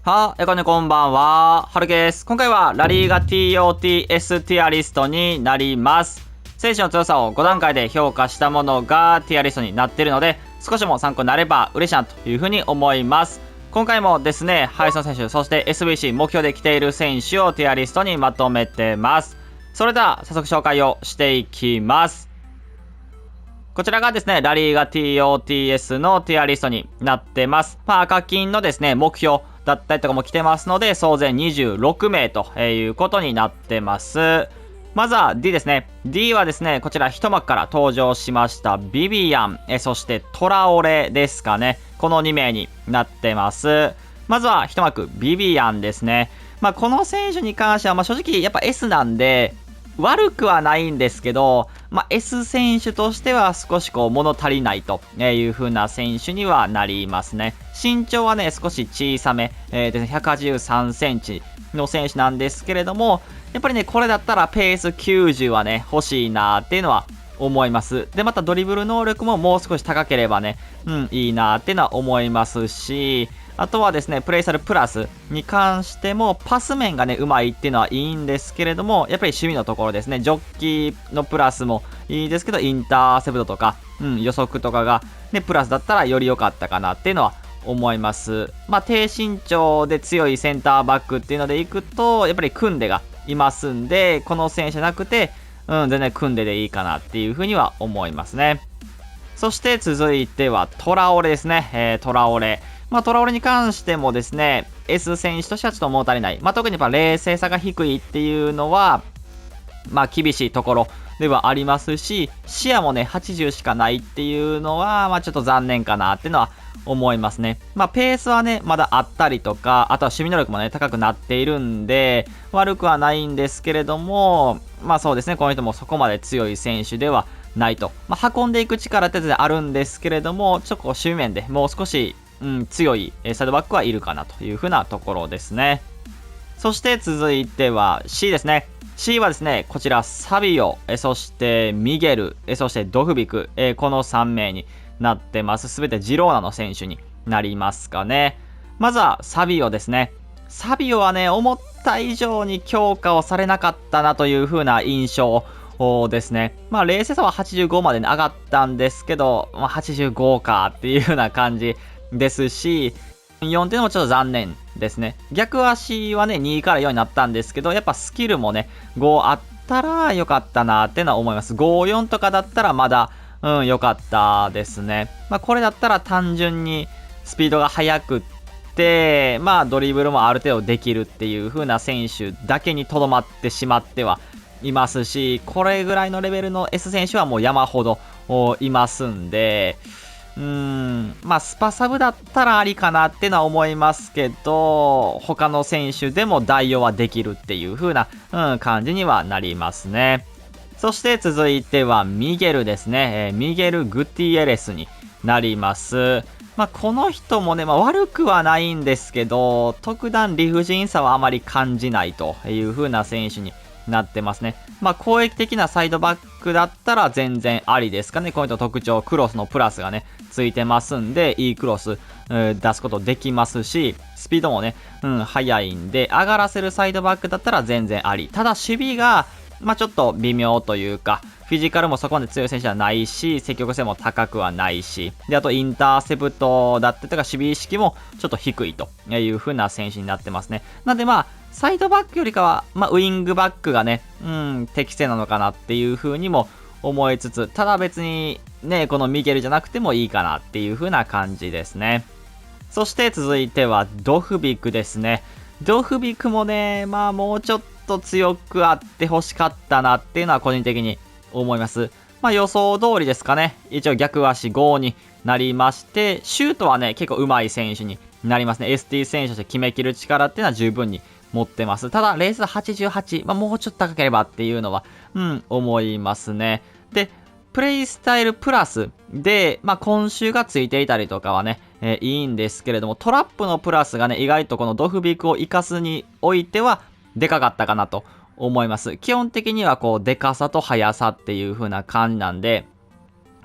こんばんは。はるけです。今回はラリーガ TOTS ティアリストになります。選手の強さを5段階で評価したものがティアリストになっているので、少しでも参考になれば嬉しいなというふうに思います。今回もですね、ハリソン選手、そして SVC 目標で来ている選手をティアリストにまとめてます。それでは早速紹介をしていきます。こちらがですね、ラリーガ TOTS のティアリストになってます。赤金のですね、目標だったりとかも来てますので、総勢26名ということになってます。まずは D ですね。D はですね、こちら一幕から登場しましたビビアン、そしてトラオレですかね。この2名になってます。まずは一幕ビビアンですね。この選手に関しては、正直やっぱ S なんで、悪くはないんですけど、S 選手としては少し物足りないという風な選手にはなりますね。身長はね、少し小さめ、ですね、183センチの選手なんですけれども、やっぱりね、これだったらペース90はね、欲しいなっていうのは思います。で、またドリブル能力ももう少し高ければね、いいなっていうのは思いますし、あとはですね、プレイサルプラスに関しても、パス面がね、うまいっていうのはいいんですけれども、やっぱり守備のところですね、ジョッキーのプラスもいいですけど、インターセプトとか、予測とかが、ね、プラスだったらより良かったかなっていうのは思います。低身長で強いセンターバックっていうのでいくと、やっぱりクンデがいますんで、この選手じゃなくて、全然クンデでいいかなっていうふうには思いますね。そして続いてはトラオレですね。トラオレ。トラオレに関してもですね、S 選手としてはちょっと物足りない。特にやっぱ冷静さが低いっていうのは、厳しいところではありますし、視野もね、80しかないっていうのは、ちょっと残念かなっていうのは思いますね。ペースはね、まだあったりとか、あとは守備能力もね、高くなっているんで、悪くはないんですけれども、そうですね、この人もそこまで強い選手ではないと。運んでいく力って全然あるんですけれども、ちょっと守備面でもう少し、強いサイドバックはいるかなというふうなところですね。そして続いては C ですね。C はですね、こちらサビオ、そしてミゲル、そしてドフビク、この3名になってます。すべてジローナの選手になりますかね。まずはサビオですね。サビオはね、思った以上に強化をされなかったなという風な印象ですね。冷静さは85までに上がったんですけど、85かっていう風な感じですし、4っていうのもちょっと残念ですね。逆足はね、2から4になったんですけど、やっぱスキルもね、5あったら良かったなっていうのは思います。5、4とかだったらまだ、良かったですね。これだったら単純にスピードが速くって、ドリブルもある程度できるっていう風な選手だけにとどまってしまってはいますし、これぐらいのレベルの S 選手はもう山ほどいますんで、スパサブだったらありかなってのは思いますけど、他の選手でも代用はできるっていう風な、感じにはなりますね。そして続いてはミゲルですね。ミゲル・グティエレスになります。この人もね、悪くはないんですけど、特段理不尽さはあまり感じないという風な選手になってますね。攻撃的なサイドバックだったら全然ありですかね。この人特徴、クロスのプラスがね、ついてますんで、いいクロス、出すことできますし、スピードもね、速いんで、上がらせるサイドバックだったら全然あり。ただ守備が、ちょっと微妙というか、フィジカルもそこまで強い選手じゃないし、積極性も高くはないし、で、あとインターセプトだったりとか守備意識もちょっと低いという風な選手になってますね。なんでサイドバックよりかは、ウイングバックがね、適正なのかなっていう風にも思いつつ、ただ別にね、このミゲルじゃなくてもいいかなっていう風な感じですね。そして続いてはドフビクですね。ドフビクもね、もうちょっと強くあって欲しかったなっていうのは個人的に思います。予想通りですかね。一応逆足5になりまして、シュートはね、結構上手い選手になりますね。ST 選手として決めきる力っていうのは十分に持ってます。ただ、レース88、もうちょっと高ければっていうのは、思いますね。で、プレイスタイルプラスで、今週がついていたりとかはね、いいんですけれども、トラップのプラスがね、意外とこのドフビクを活かすにおいては、でかかったかなと思います。基本的にはでかさと速さっていう風な感じなんで、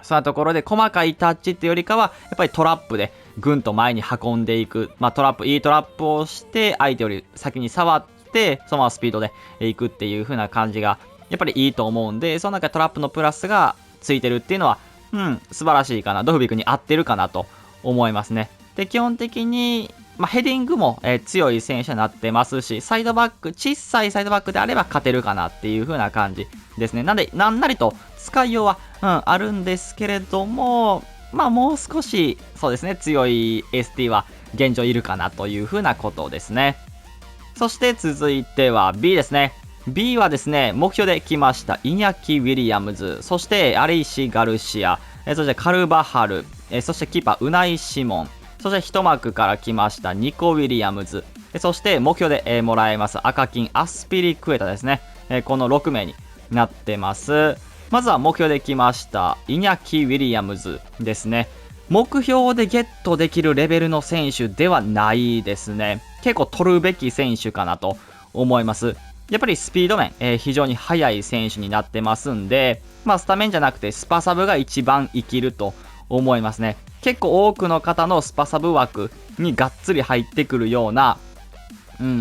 そんなところで細かいタッチっていうよりかは、やっぱりトラップでぐんと前に運んでいく、いいトラップをして相手より先に触ってそのままスピードでいくっていう風な感じがやっぱりいいと思うんで、その中でトラップのプラスがついてるっていうのは素晴らしいかな、ドフビクに合ってるかなと思いますね。で基本的にヘディングも、強い選手になってますし、サイドバック、小さいサイドバックであれば勝てるかなっていう風な感じですね。なんで、なんなりと使いようは、あるんですけれども、もう少し、そうですね、強い ST は現状いるかなという風なことですね。そして続いては B ですね。B はですね、目標で来ました、イニャキ・ウィリアムズ、そしてアレイシ・ガルシア、そしてカルバハル、そしてキーパー、ウナイ・シモン、そして一幕から来ましたニコ・ウィリアムズ、そして目標で、もらえます赤金アスピリクエタですね、この6名になってます。まずは目標で来ましたイニャキ・ウィリアムズですね。目標でゲットできるレベルの選手ではないですね。結構取るべき選手かなと思います。やっぱりスピード面、非常に速い選手になってますんで、スタメンじゃなくてスパサブが一番生きると思いますね。結構多くの方のスパサブ枠にがっつり入ってくるような、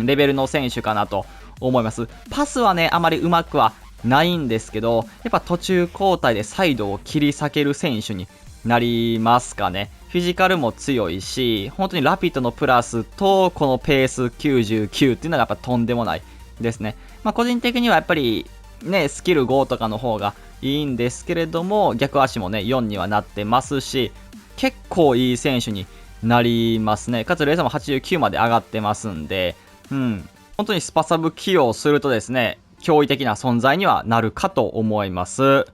レベルの選手かなと思います。パスはね、あまりうまくはないんですけど、やっぱ途中交代でサイドを切り裂ける選手になりますかね。フィジカルも強いし、本当にラピッドのプラスとこのペース99っていうのがやっぱとんでもないですね。個人的にはやっぱりね、スキル5とかの方がいいんですけれども、逆足もね、4にはなってますし、結構いい選手になりますね。かつレーザーも89まで上がってますんで、本当にスパサブ起用するとですね、驚異的な存在にはなるかと思います。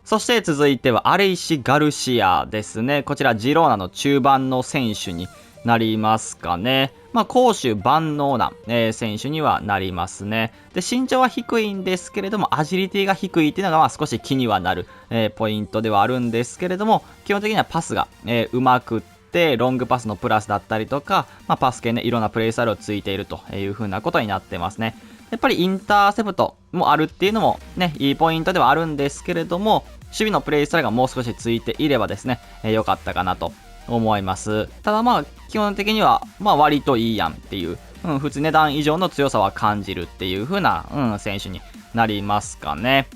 そして続いてはアレイシ・ガルシアですね。こちらジローナの中盤の選手になりますかね。攻守万能な、選手にはなりますね。で、身長は低いんですけれども、アジリティが低いっていうのが少し気にはなる、ポイントではあるんですけれども、基本的にはパスが、うまくって、ロングパスのプラスだったりとか、パス系ね、いろんなプレイスタイルをついているという風なことになってますね。やっぱりインターセプトもあるっていうのもね、いいポイントではあるんですけれども、守備のプレイスタイルがもう少しついていればですね、良かったかなと思います。ただ基本的には割といいやんっていう、普通値段以上の強さは感じるっていう風な、選手になりますかね。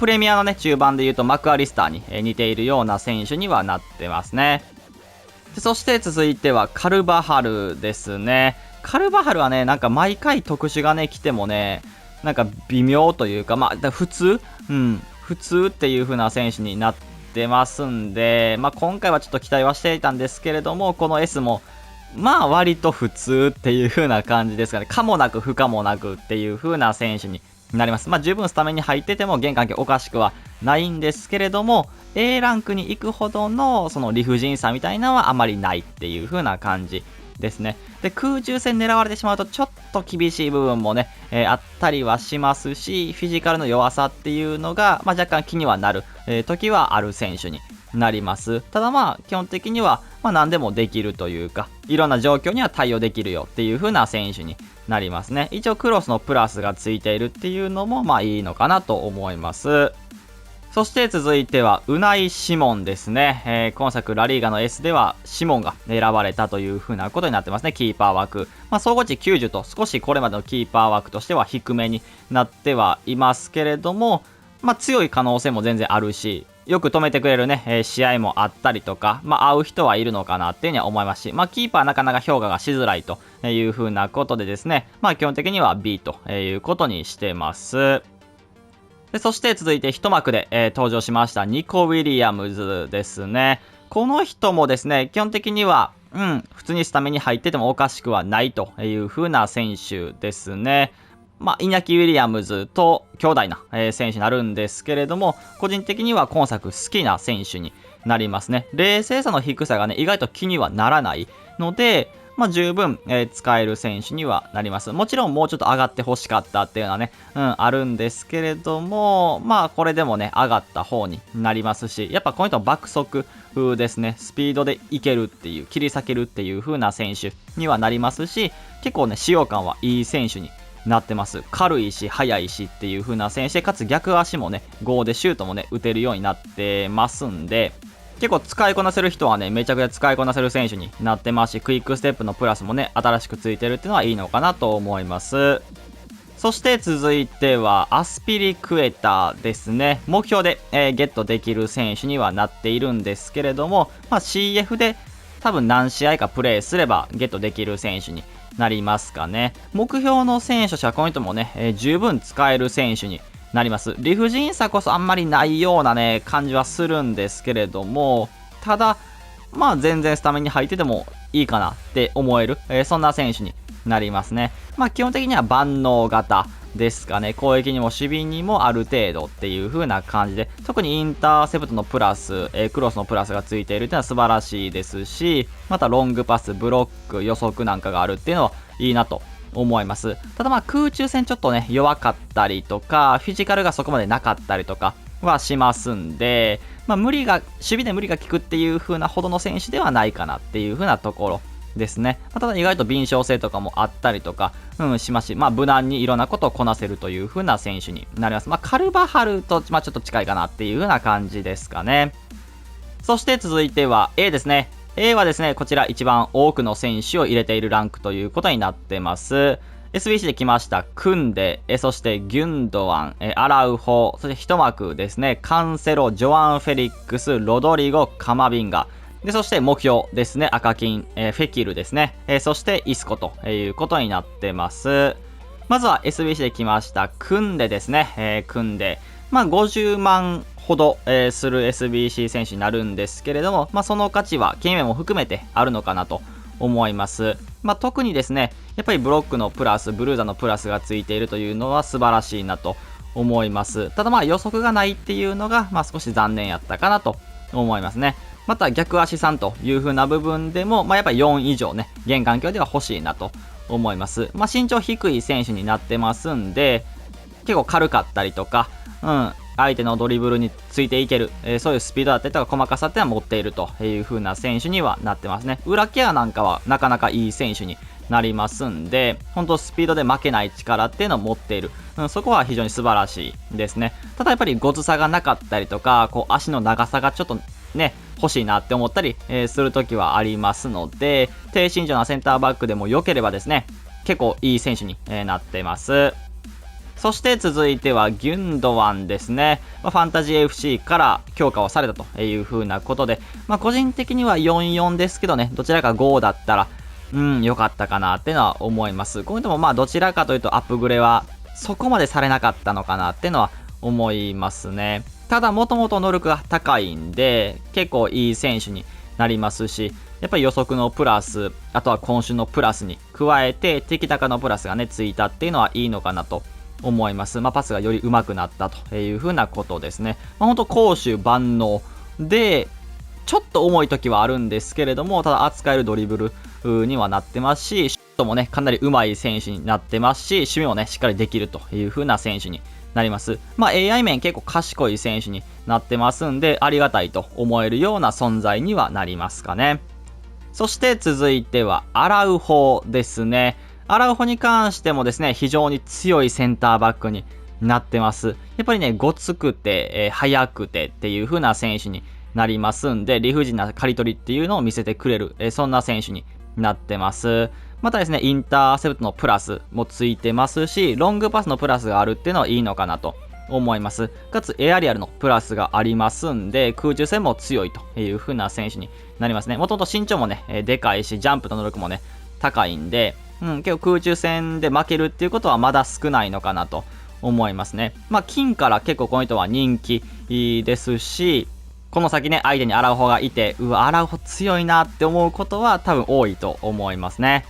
プレミアのね、中盤で言うとマクアリスターに似ているような選手にはなってますね。でそして続いてはカルバハルですね。カルバハルはね、なんか毎回特殊がね、来てもね、なんか微妙というか、普通っていう風な選手になってますんで、今回はちょっと期待はしていたんですけれども、この S も割と普通っていう風な感じですかね。可もなく不可もなくっていう風な選手になります。十分スタメンに入ってても現関係おかしくはないんですけれども、 A ランクに行くほどのその理不尽さみたいなのはあまりないっていう風な感じですね。で、空中戦狙われてしまうとちょっと厳しい部分もね、あったりはしますし、フィジカルの弱さっていうのが、若干気にはなる、時はある選手になります。ただ基本的には、何でもできるというか、いろんな状況には対応できるよっていう風な選手になりますね。一応クロスのプラスがついているっていうのもいいのかなと思います。そして続いてはウナイ・シモンですね。今作ラリーガの S ではシモンが選ばれたという風なことになってますね。キーパー枠、総合値90と少しこれまでのキーパー枠としては低めになってはいますけれども、強い可能性も全然あるし、よく止めてくれるね、試合もあったりとか、合う人はいるのかなっていうには思いますし、キーパーなかなか評価がしづらいという風なことでですね、基本的には B ということにしてます。でそして続いて一幕で、登場しましたニコ・ウィリアムズですね。この人もですね、基本的には、普通にスタメンに入っててもおかしくはないという風な選手ですね。イニャキ・ウィリアムズと兄弟な、選手になるんですけれども、個人的には今作好きな選手になりますね。冷静さの低さがね、意外と気にはならないので、十分、使える選手にはなります。もちろんもうちょっと上がってほしかったっていうのはね、あるんですけれども、これでもね、上がった方になりますし、やっぱこの人爆速ですね、スピードでいけるっていう、切り裂けるっていう風な選手にはなりますし、結構ね、使用感はいい選手になってます。軽いし、速いしっていう風な選手で、かつ逆足もね、5でシュートもね、打てるようになってますんで、結構使いこなせる人はね、めちゃくちゃ使いこなせる選手になってますし、クイックステップのプラスもね、新しくついてるっていうのはいいのかなと思います。そして続いては、アスピリクエタですね。目標で、ゲットできる選手にはなっているんですけれども、CF で多分何試合かプレイすればゲットできる選手になりますかね。目標の選手としてはこの人もね、十分使える選手になります。理不尽さこそあんまりないようなね、感じはするんですけれども、ただ、全然スタメンに入っててもいいかなって思える、そんな選手になりますね。基本的には万能型ですかね。攻撃にも守備にもある程度っていう風な感じで、特にインターセプトのプラス、クロスのプラスがついているっていうのは素晴らしいですし、またロングパス、ブロック、予測なんかがあるっていうのはいいなと思います。ただ空中戦ちょっとね、弱かったりとか、フィジカルがそこまでなかったりとかはしますんで、守備で無理が効くっていう風なほどの選手ではないかなっていう風なところですね。ただ意外と敏捷性とかもあったりとか、しますし、無難にいろんなことをこなせるという風な選手になります。カルバハルと、ちょっと近いかなっていう風な感じですかね。そして続いては A ですね。A はですね、こちら一番多くの選手を入れているランクということになってます。SBC で来ました、クンデ、そしてギュンドアン、アラウホ、そして一幕ですね、カンセロ、ジョアン・フェリックス、ロドリゴ、カマビンガ。で、そして目標ですね、赤金、フェキルですね、そしてイスコということになってます。まずは SBC で来ました、クンデですね、クンデ。50万ほど、する SBC 選手になるんですけれども、その価値は、金面も含めてあるのかなと思います。特にですね、やっぱりブロックのプラス、ブルーザのプラスがついているというのは素晴らしいなと思います。ただ予測がないっていうのが、少し残念やったかなと思いますね。また逆足さんという風な部分でも、やっぱり4以上ね、現環境では欲しいなと思います。身長低い選手になってますんで、結構軽かったりとか、相手のドリブルについていける、そういうスピードだったりとか細かさってのは持っているという風な選手にはなってますね。裏ケアなんかはなかなかいい選手になりますんで、本当スピードで負けない力っていうのを持っている、そこは非常に素晴らしいですね。ただやっぱりごつさがなかったりとか、足の長さがちょっとね、欲しいなって思ったり、するときはありますので、低身長なセンターバックでも良ければですね、結構いい選手に、なってます。そして続いてはギュンドワンですね。ファンタジー FC から強化をされたという風なことで、個人的には4-4ですけどね、どちらか5だったら、良かったかなっていうのは思います。こういうのもどちらかというとアップグレはそこまでされなかったのかなっていうのは思いますね。ただもともと能力が高いんで、結構いい選手になりますし、やっぱり予測のプラス、あとは今週のプラスに加えて、敵高のプラスがね、ついたっていうのはいいのかなと思います。パスがより上手くなったという風なことですね。本当攻守万能で、ちょっと重い時はあるんですけれども、ただ扱えるドリブルにはなってますし、シュートもね、かなり上手い選手になってますし、守備もね、しっかりできるという風な選手になります。AI 面結構賢い選手になってますんで、ありがたいと思えるような存在にはなりますかね。そして続いては、アラウホですね。アラウホに関してもですね、非常に強いセンターバックになってます。やっぱりね、ごつくて、速くてっていう風な選手になりますんで、理不尽な刈り取りっていうのを見せてくれる、そんな選手になってます。またですね、インターセプトのプラスもついてますし、ロングパスのプラスがあるっていうのはいいのかなと思います。かつエアリアルのプラスがありますんで、空中戦も強いという風な選手になりますね。もともと身長もね、でかいし、ジャンプの能力もね、高いんで、結構空中戦で負けるっていうことはまだ少ないのかなと思いますね。金から結構この人は人気ですし、この先ね、相手にアラウホがいて、アラウホ強いなって思うことは多分多いと思いますね。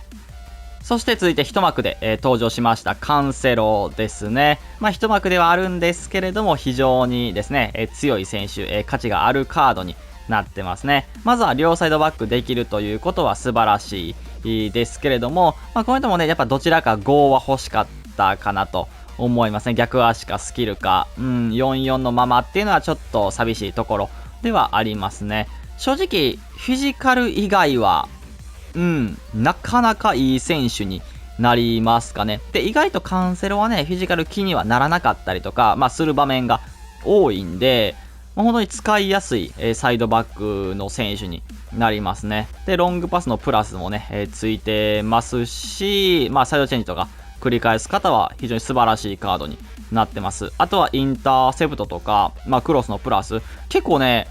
そして続いて一幕で、登場しましたカンセロですね。一幕ではあるんですけれども、非常にですね、強い選手、価値があるカードになってますね。まずは両サイドバックできるということは素晴らしいですけれども、この人もね、やっぱどちらか5は欲しかったかなと思いますね。逆足かスキルか、4-4のままっていうのはちょっと寂しいところではありますね。正直、フィジカル以外は、なかなかいい選手になりますかね。で、意外とカンセロはね、フィジカル気にはならなかったりとか、する場面が多いんで、本当に使いやすい、サイドバックの選手になりますね。で、ロングパスのプラスもね、ついてますし、サイドチェンジとか繰り返す方は非常に素晴らしいカードになってます。あとはインターセプトとか、クロスのプラス、結構ね、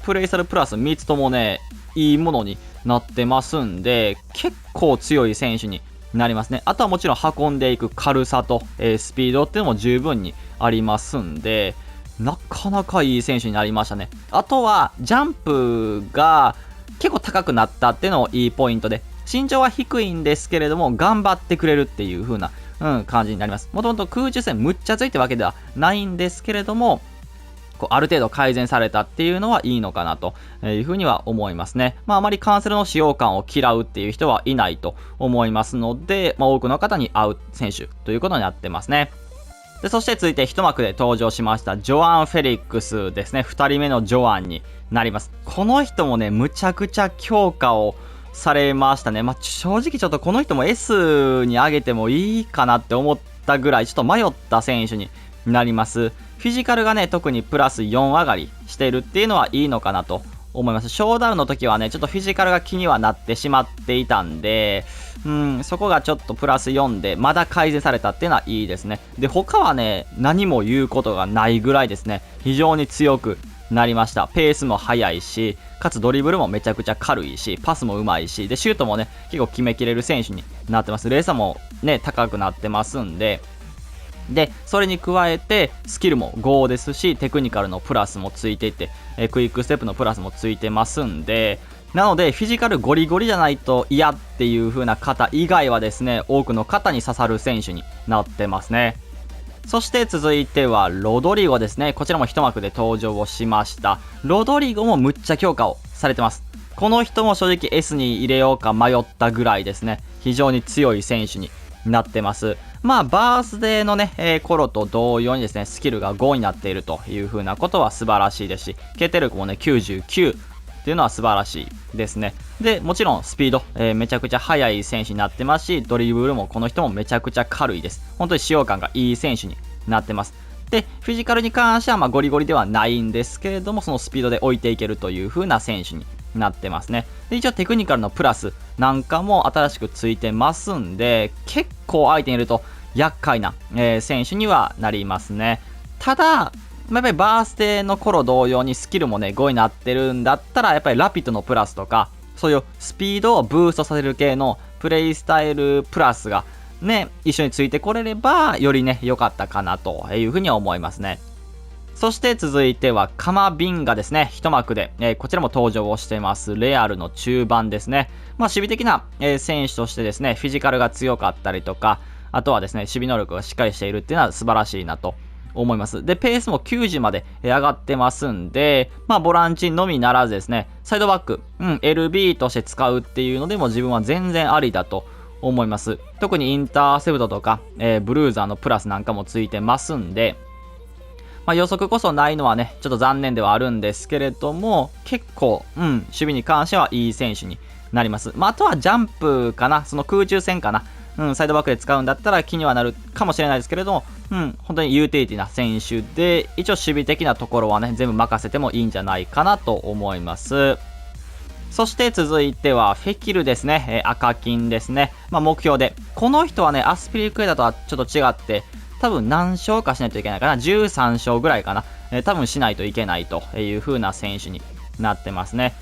プレイサルプラス3つともね、いいものになってますんで、結構強い選手になりますね。あとはもちろん運んでいく軽さと、スピードっていうのも十分にありますんで、なかなかいい選手になりましたね。あとはジャンプが結構高くなったっていうのもいいポイントで、身長は低いんですけれども頑張ってくれるっていう風な、感じになります。もともと空中戦むっちゃついてるわけではないんですけれども、ある程度改善されたっていうのはいいのかなというふうには思いますね。あまりカンセルの使用感を嫌うっていう人はいないと思いますので、多くの方に合う選手ということになってますね。で、そして続いて一幕で登場しましたジョアン・フェリックスですね。2人目のジョアンになります。この人もね、むちゃくちゃ強化をされましたね。正直ちょっとこの人も S に上げてもいいかなって思ったぐらいちょっと迷った選手になります。フィジカルがね、特にプラス4上がりしてるっていうのはいいのかなと思います。ショーダウンの時はね、ちょっとフィジカルが気にはなってしまっていたんで、そこがちょっとプラス4でまだ改善されたっていうのはいいですね。で、他はね、何も言うことがないぐらいですね、非常に強くなりました。ペースも速いし、かつドリブルもめちゃくちゃ軽いし、パスもうまいし、で、シュートもね、結構決めきれる選手になってます。レーサもね、高くなってますんで、で、それに加えてスキルも5ですし、テクニカルのプラスもついていて、クイックステップのプラスもついてますんで、なのでフィジカルゴリゴリじゃないと嫌っていう風な方以外はですね、多くの方に刺さる選手になってますね。そして続いてはロドリゴですね。こちらも一幕で登場をしました。ロドリゴもむっちゃ強化をされてます。この人も正直 S に入れようか迷ったぐらいですね。非常に強い選手になってます。バースデーのね、頃と同様にですね、スキルが5になっているという風なことは素晴らしいですし、決定力もね、99っていうのは素晴らしいですね。で、もちろんスピード、めちゃくちゃ速い選手になってますし、ドリブルもこの人もめちゃくちゃ軽いです。本当に使用感がいい選手になってます。で、フィジカルに関してはゴリゴリではないんですけれども、そのスピードで置いていけるという風な選手になってますね。で、一応テクニカルのプラスなんかも新しくついてますんで、結構相手にいると厄介な、選手にはなりますね。ただ、やっぱりバースデーの頃同様にスキルもね、5になってるんだったら、やっぱりラピッドのプラスとか、そういうスピードをブーストさせる系のプレイスタイルプラスがね、一緒についてこれれば、よりね、良かったかなというふうには思いますね。そして続いてはカマビンガですね。一幕で、こちらも登場をしています。レアルの中盤ですね。守備的な、選手としてですね、フィジカルが強かったりとか、あとはですね、守備能力がしっかりしているっていうのは素晴らしいなと思います。で、ペースも90まで上がってますんで、ボランチのみならずですね、サイドバック、LB として使うっていうのでも自分は全然ありだと思います。特にインターセプトとか、ブルーザーのプラスなんかもついてますんで、予測こそないのはね、ちょっと残念ではあるんですけれども、結構、守備に関してはいい選手になります。あとはジャンプかな、その空中戦かな、サイドバックで使うんだったら気にはなるかもしれないですけれども、本当にユーティリティな選手で、一応守備的なところはね、全部任せてもいいんじゃないかなと思います。そして続いてはフェキルですね、赤金ですね。目標で。この人はね、アスピリクエダとはちょっと違って、多分何勝かしないといけないかな。13勝ぐらいかな。多分しないといけないという風な選手になってますね。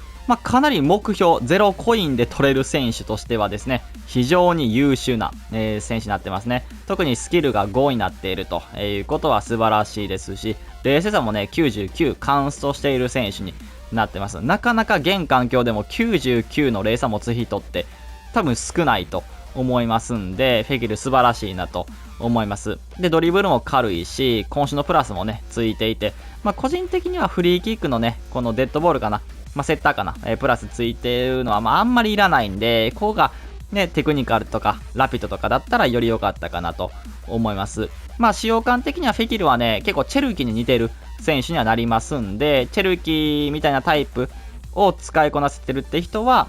かなり目標、0コインで取れる選手としてはですね、非常に優秀な、選手になってますね。特にスキルが5になっているということは素晴らしいですし、冷静さもね、99カンストしている選手になってます。なかなか現環境でも99の冷静さ持つ人って多分少ないと思いますんで、フェキル素晴らしいなと思います。で、ドリブルも軽いし、今週のプラスもね、ついていて、個人的にはフリーキックのね、このデッドボールかな、セッターかな、プラスついてるのは、あんまりいらないんで、ここがね、テクニカルとか、ラピッドとかだったらより良かったかなと思います。使用感的にはフェキルはね、結構チェルキに似てる選手にはなりますんで、チェルキみたいなタイプを使いこなせてるって人は、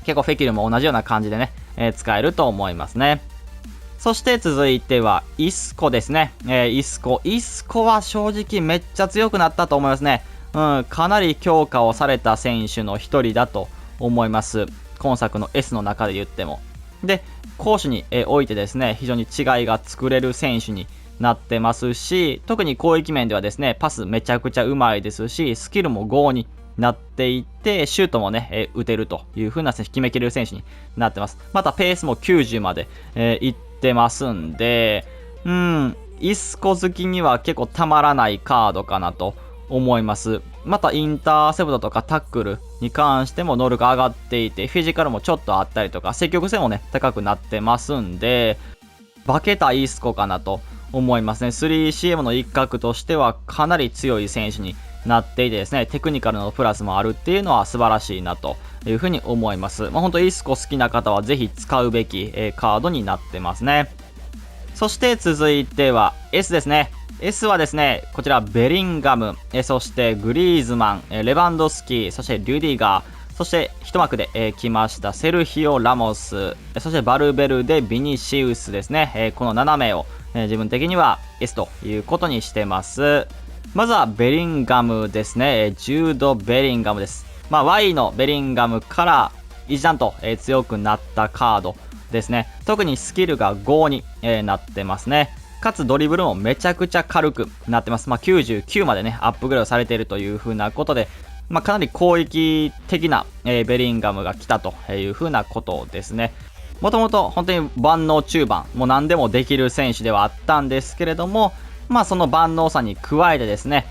結構フェキルも同じような感じでね、使えると思いますね。そして続いてはイスコですね。イスコは正直めっちゃ強くなったと思いますね。かなり強化をされた選手の一人だと思います。今作の S の中で言っても。で、攻守においてですね、非常に違いが作れる選手になってますし、特に攻撃面ではですね、パスめちゃくちゃうまいですし、スキルも5になっていて、シュートもね、打てるという風な選手、決めきれる選手になってます。またペースも90まで、いってますんで、イスコ好きには結構たまらないカードかなと思います。またインターセプトとかタックルに関しても能力上がっていて、フィジカルもちょっとあったりとか、積極性もね、高くなってますんで、化けたイスコかなと思いますね。3CM の一角としてはかなり強い選手になっていてですね、テクニカルのプラスもあるっていうのは素晴らしいなというふうに思います。本当イスコ好きな方はぜひ使うべきカードになってますね。そして続いては S ですね。S はですね、こちらベリンガム、そしてグリーズマン、レバンドスキー、そしてリュディガー、そして一幕で、来ましたセルヒオ・ラモス、そしてバルベルデ・ビニシウスですね。この7名を、自分的には S ということにしてます。まずはベリンガムですね。ジュード・ベリンガムです。Y のベリンガムから一段と、強くなったカードですね。特にスキルが5に、なってますね。かつドリブルもめちゃくちゃ軽くなってます。99までね、アップグレードされているという風なことで、かなり攻撃的な、ベリンガムが来たという風なことですね。もともと本当に万能中盤、もう何でもできる選手ではあったんですけれども、その万能さに加えてですね、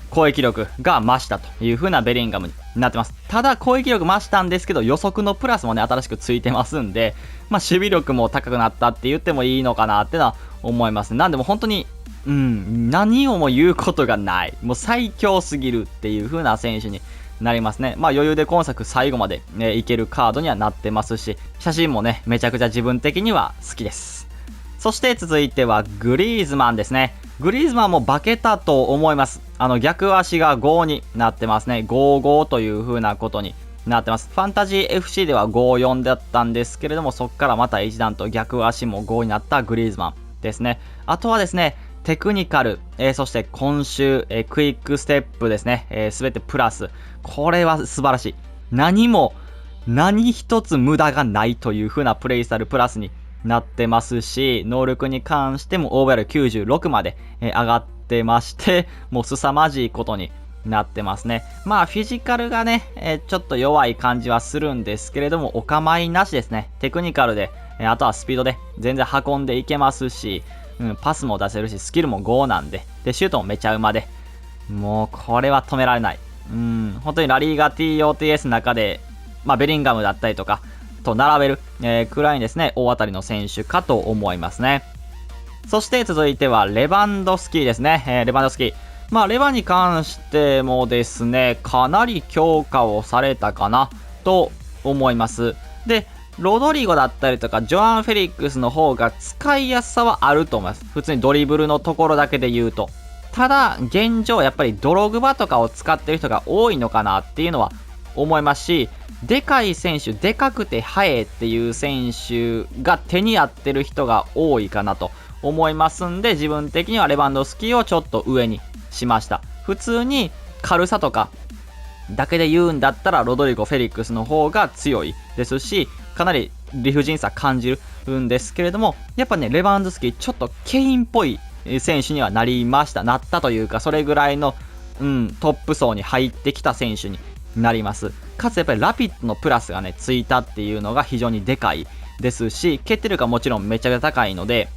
攻撃力が増したという風なベリンガムになってます。ただ攻撃力増したんですけど、予測のプラスもね、新しくついてますんで、守備力も高くなったって言ってもいいのかなってのは思います。なんでも本当に、何をも言うことがない。もう最強すぎるっていう風な選手になりますね。余裕で今作最後まで、いけるカードにはなってますし、写真もね、めちゃくちゃ自分的には好きです。そして続いてはグリーズマンですね。グリーズマンも化けたと思います。逆足が5になってますね。5-5という風なことになってます。ファンタジー FC では 5-4 だったんですけれども、そこからまた一段と逆足も5になったグリーズマンですね。あとはですね、テクニカル、そして今週、クイックステップですね。すべてプラス。これは素晴らしい。何一つ無駄がないという風なプレイスタイルプラスになってますし、能力に関してもオーバー96まで、上がってまして、もう凄まじいことになってますね。フィジカルがね、ちょっと弱い感じはするんですけれども、お構いなしですね。テクニカルで、あとはスピードで全然運んでいけますし、パスも出せるし、スキルも5なんで、シュートもめちゃうまで、もうこれは止められない。本当にラリーガ TOTS の中で、ベリンガムだったりとか、と並べる、くらいにですね、大当たりの選手かと思いますね。そして続いてはレバンドスキーですね。レバンドスキー。レバに関してもですね、かなり強化をされたかなと思います。で、ロドリゴだったりとか、ジョアン・フェリックスの方が使いやすさはあると思います。普通にドリブルのところだけで言うと。ただ、現状やっぱりドログバとかを使ってる人が多いのかなっていうのは思いますし、でかい選手、でかくて速いっていう選手が手に合ってる人が多いかなと思いますんで、自分的にはレバンドフスキーをちょっと上にしました。普通に軽さとかだけで言うんだったらロドリゴ・フェリックスの方が強いですし、かなり理不尽さ感じるんですけれども、やっぱね、レバンドフスキーちょっとケインっぽい選手にはなったというか、それぐらいの、トップ層に入ってきた選手になります。かつやっぱりラピッドのプラスがね、ついたっていうのが非常にでかいですし、決定力はもちろんめちゃくちゃ高いので、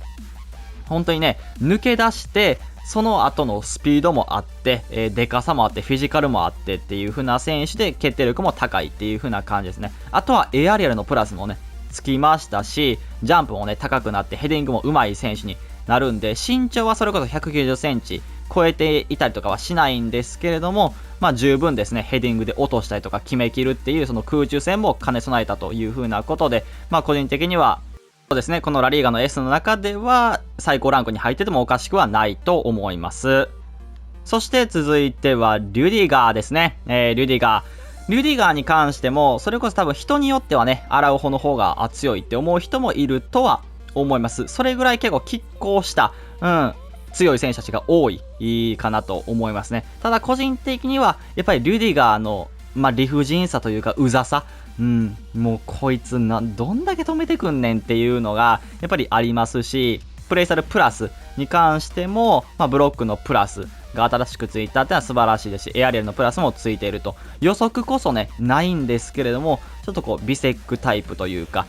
本当にね、抜け出してその後のスピードもあって、でかさもあってフィジカルもあってっていう風な選手で、決定力も高いっていう風な感じですね。あとはエアリアルのプラスもねつきましたし、ジャンプもね高くなってヘディングも上手い選手になるんで、身長はそれこそ190センチ超えていたりとかはしないんですけれども、十分ですね、ヘディングで落としたりとか決めきるっていうその空中戦も兼ね備えたという風なことで、個人的にはそうですね、このラリーガの S の中では最高ランクに入っててもおかしくはないと思います。そして続いてはリュディガーですね。リュディガーに関してもそれこそ多分人によってはね、アラウホの方が強いって思う人もいるとは思います。それぐらい結構拮抗した、強い選手たちが多いかなと思いますね。ただ個人的にはやっぱりリュディガーの、理不尽さというかうざさ、もうこいつどんだけ止めてくんねんっていうのがやっぱりありますし、プレイサルプラスに関しても、ブロックのプラスが新しくついたってのは素晴らしいですし、エアリアルのプラスもついていると。予測こそねないんですけれども、ちょっとこうビセックタイプというか、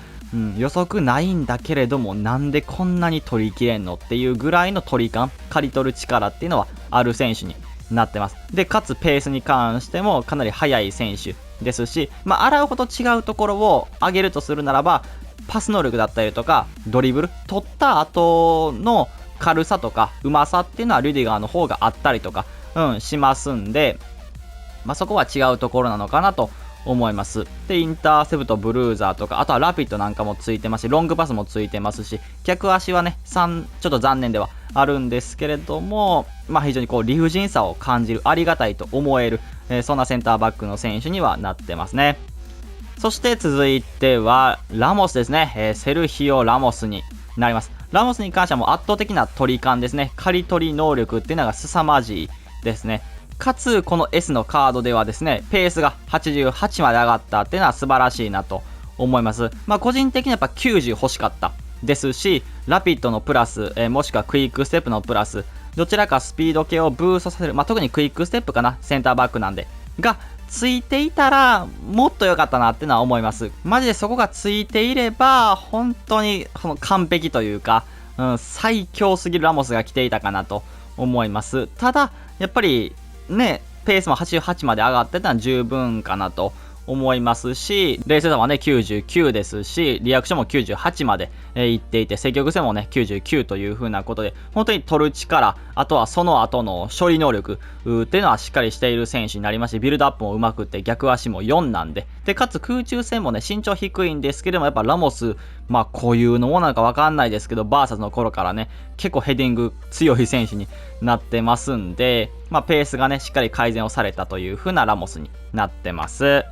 予測ないんだけれどもなんでこんなに取りきれんのっていうぐらいの取り感、刈り取る力っていうのはある選手になってます。でかつペースに関してもかなり速い選手ですし、洗うほど違うところを上げるとするならば、パス能力だったりとかドリブル取った後の軽さとかうまさっていうのはリュディガーの方があったりとか、しますんで、そこは違うところなのかなと思います。でインターセプト、ブルーザーとか、あとはラピッドなんかもついてますし、ロングパスもついてますし、逆足はねちょっと残念ではあるんですけれども、非常にこう理不尽さを感じる、ありがたいと思える、そんなセンターバックの選手にはなってますね。そして続いてはラモスですね、セルヒオ・ラモスになります。ラモスに関してはもう圧倒的な取り感ですね。刈り取り能力っていうのが凄まじいですね。かつこの S のカードではですね、ペースが88まで上がったっていうのは素晴らしいなと思います。個人的にはやっぱ90欲しかったですし、ラピッドのプラス、もしくはクイックステップのプラス、どちらかスピード系をブーストさせる、特にクイックステップかな、センターバックなんでがついていたらもっと良かったなっていうのは思います。マジでそこがついていれば本当にその完璧というか、最強すぎるラモスが来ていたかなと思います。ただやっぱりね、ペースも88まで上がってたのは十分かなと思いますし、冷静さはね99ですし、リアクションも98までいっていて、積極性もね99という風なことで、本当に取る力、あとはその後の処理能力っていうのはしっかりしている選手になりまして、ビルドアップもうまくって逆足も4なんで、かつ空中戦もね身長低いんですけども、やっぱラモスこういうのもなんかわかんないですけど、バーサスの頃からね結構ヘディング強い選手になってますんで、ペースがねしっかり改善をされたという風なラモスになってます。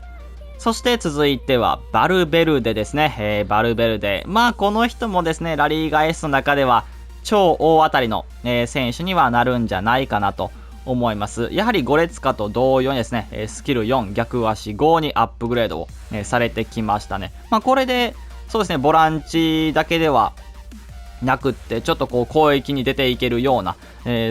そして続いてはバルベルデですね。バルベルデ。この人もですね、ラリーガ S の中では超大当たりの、選手にはなるんじゃないかなと思います。やはりゴレツカと同様にですね、スキル4、逆足5にアップグレードを、されてきましたね。これで、そうですね、ボランチだけではなくって、ちょっとこう攻撃に出ていけるような、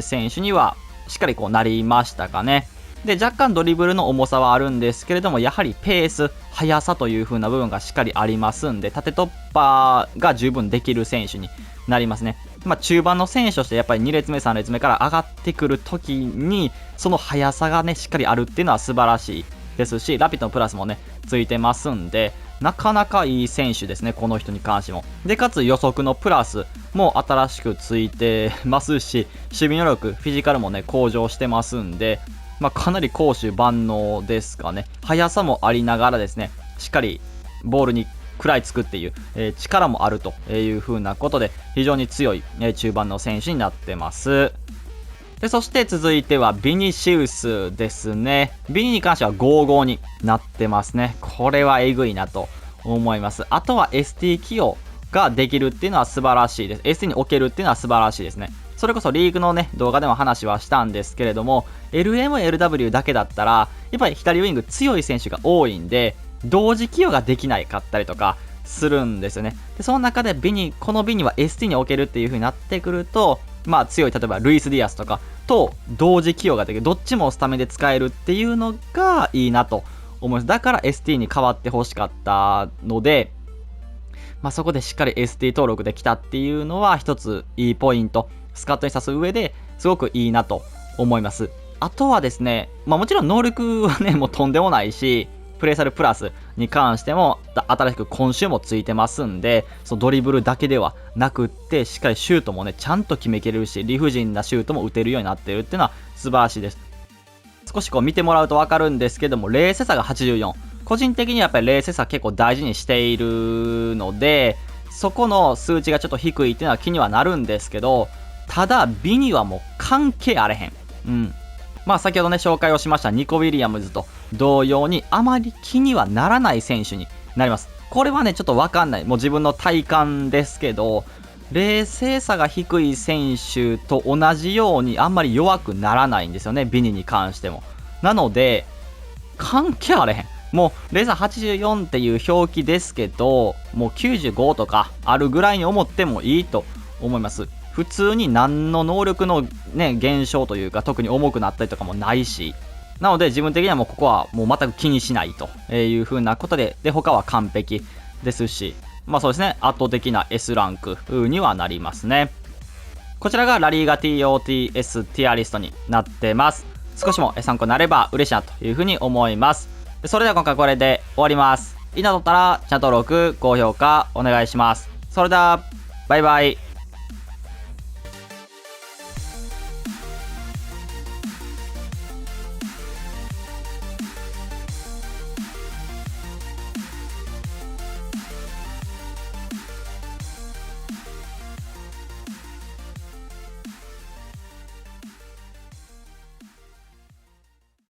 選手にはしっかりこうなりましたかね。で若干ドリブルの重さはあるんですけれども、やはりペース、速さという風な部分がしっかりありますんで、縦突破が十分できる選手になりますね。中盤の選手としてやっぱり2列目3列目から上がってくる時にその速さがねしっかりあるっていうのは素晴らしいですし、ラピッドのプラスもねついてますんで、なかなかいい選手ですね、この人に関しても。でかつ予測のプラスも新しくついてますし、守備能力、フィジカルもね向上してますんで、かなり攻守万能ですかね。速さもありながらですね、しっかりボールに食らいつくっていう、力もあるという風なことで、非常に強い、中盤の選手になってます。でそして続いてはビニシウスですね。ビニに関しては55になってますね。これはえぐいなと思います。あとは ST 起用ができるっていうのは素晴らしいです。ST に置けるっていうのは素晴らしいですね。それこそリーグのね動画でも話はしたんですけれども、 LMLW だけだったらやっぱり左ウィング強い選手が多いんで、同時起用ができないかったりとかするんですよね。でその中でこのビニは ST に置けるっていう風になってくると、強い例えばルイス・ディアスとかと同時起用ができる、どっちもスタメンで使えるっていうのがいいなと思います。だから ST に変わってほしかったので、そこでしっかり ST 登録できたっていうのは一ついいポイント、スカットに指す上ですごくいいなと思います。あとはですね、もちろん能力はねもうとんでもないし、プレイサルプラスに関しても新しく今週もついてますんで、そのドリブルだけではなくって、しっかりシュートもねちゃんと決めきれるし、理不尽なシュートも打てるようになっているっていうのは素晴らしいです。少しこう見てもらうと分かるんですけども、冷静さが84、個人的にはやっぱり冷静さ結構大事にしているので、そこの数値がちょっと低いっていうのは気にはなるんですけど、ただ美にはもう関係あれへん。先ほどね紹介をしましたニコ・ウィリアムズと同様にあまり気にはならない選手になります。これはねちょっと分かんない、もう自分の体感ですけど、冷静さが低い選手と同じようにあんまり弱くならないんですよね、ビニに関しても。なので関係あれへん。もうレーザー84っていう表記ですけど、もう95とかあるぐらいに思ってもいいと思います。普通に何の能力のね減少というか特に重くなったりとかもないし、なので自分的にはもうここはもう全く気にしないという風なことで、他は完璧ですし、まあそうですね、圧倒的な S ランクにはなりますね。こちらがラリーガ TOTS ティアリストになってます。少しも参考になれば嬉しいなというふうに思います。それでは今回これで終わります。いいなと思ったらチャンネル登録、高評価お願いします。それではバイバイ。